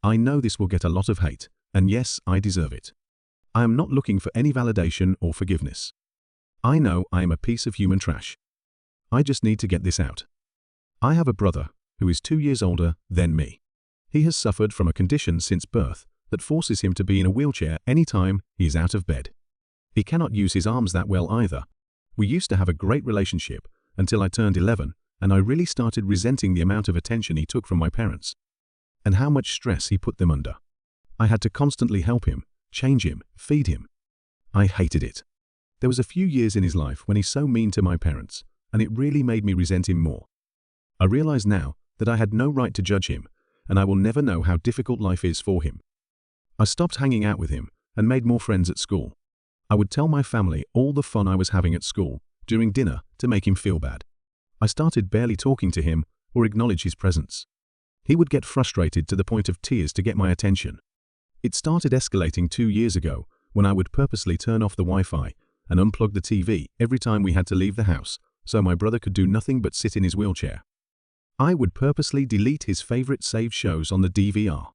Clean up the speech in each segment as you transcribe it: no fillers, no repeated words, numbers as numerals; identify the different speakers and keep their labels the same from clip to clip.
Speaker 1: I know this will get a lot of hate, and yes, I deserve it. I am not looking for any validation or forgiveness. I know I am a piece of human trash. I just need to get this out. I have a brother who is 2 years older than me. He has suffered from a condition since birth that forces him to be in a wheelchair anytime he is out of bed. He cannot use his arms that well either. We used to have a great relationship until I turned 11, and I really started resenting the amount of attention he took from my parents and how much stress he put them under. I had to constantly help him, change him, feed him. I hated it. There was a few years in his life when he's so mean to my parents, and it really made me resent him more. I realize now that I had no right to judge him, and I will never know how difficult life is for him. I stopped hanging out with him and made more friends at school. I would tell my family all the fun I was having at school during dinner to make him feel bad. I started barely talking to him or acknowledge his presence. He would get frustrated to the point of tears to get my attention. It started escalating 2 years ago when I would purposely turn off the Wi-Fi and unplug the TV every time we had to leave the house so my brother could do nothing but sit in his wheelchair. I would purposely delete his favorite saved shows on the DVR.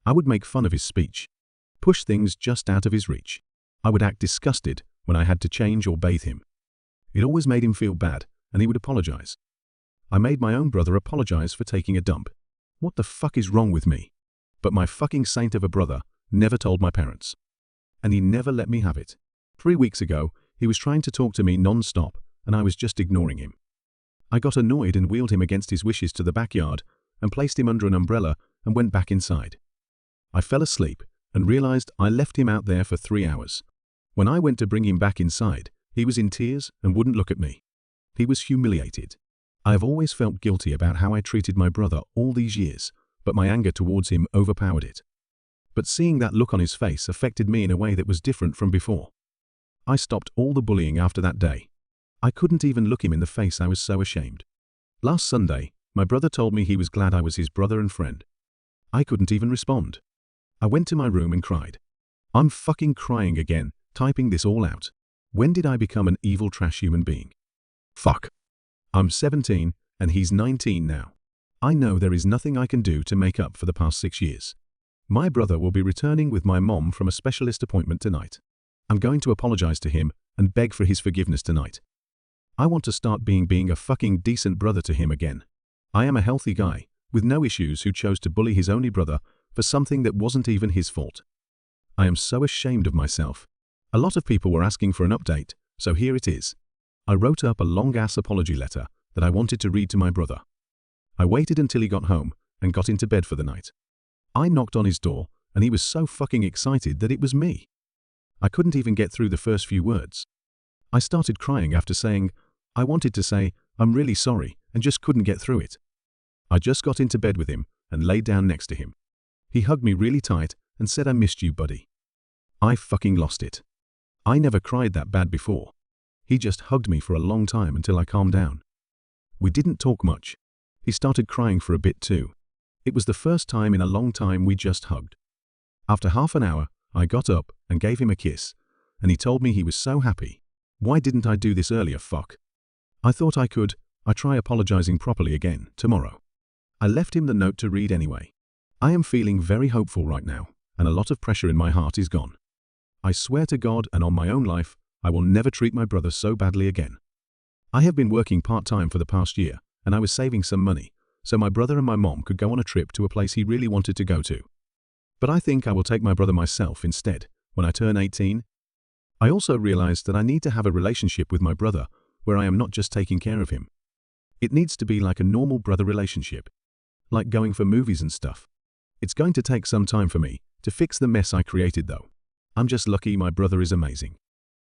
Speaker 1: I would make fun of his speech, push things just out of his reach. I would act disgusted when I had to change or bathe him. It always made him feel bad, and he would apologize. I made my own brother apologize for taking a dump. What the fuck is wrong with me? But my fucking saint of a brother never told my parents. And he never let me have it. 3 weeks ago, he was trying to talk to me non-stop, and I was just ignoring him. I got annoyed and wheeled him against his wishes to the backyard and placed him under an umbrella and went back inside. I fell asleep and realized I left him out there for 3 hours. When I went to bring him back inside, he was in tears and wouldn't look at me. He was humiliated. I have always felt guilty about how I treated my brother all these years, but my anger towards him overpowered it. But seeing that look on his face affected me in a way that was different from before. I stopped all the bullying after that day. I couldn't even look him in the face, I was so ashamed. Last Sunday, my brother told me he was glad I was his brother and friend. I couldn't even respond. I went to my room and cried. I'm fucking crying again, typing this all out. When did I become an evil trash human being? Fuck. I'm 17 and he's 19 now. I know there is nothing I can do to make up for the past 6 years. My brother will be returning with my mom from a specialist appointment tonight. I'm going to apologize to him and beg for his forgiveness tonight. I want to start being a fucking decent brother to him again. I am a healthy guy with no issues who chose to bully his only brother for something that wasn't even his fault. I am so ashamed of myself. A lot of people were asking for an update, so here it is. I wrote up a long-ass apology letter that I wanted to read to my brother. I waited until he got home and got into bed for the night. I knocked on his door and he was so fucking excited that it was me. I couldn't even get through the first few words. I started crying after saying, I wanted to say, I'm really sorry, and just couldn't get through it. I just got into bed with him and laid down next to him. He hugged me really tight and said, I missed you, buddy. I fucking lost it. I never cried that bad before. He just hugged me for a long time until I calmed down. We didn't talk much. He started crying for a bit too. It was the first time in a long time we just hugged. After half an hour, I got up and gave him a kiss, and he told me he was so happy. Why didn't I do this earlier, fuck? I thought I could. I try apologizing properly again tomorrow. I left him the note to read anyway. I am feeling very hopeful right now, and a lot of pressure in my heart is gone. I swear to God and on my own life, I will never treat my brother so badly again. I have been working part-time for the past year, and I was saving some money, so my brother and my mom could go on a trip to a place he really wanted to go to. But I think I will take my brother myself instead, when I turn 18. I also realized that I need to have a relationship with my brother where I am not just taking care of him. It needs to be like a normal brother relationship, like going for movies and stuff. It's going to take some time for me to fix the mess I created though. I'm just lucky my brother is amazing.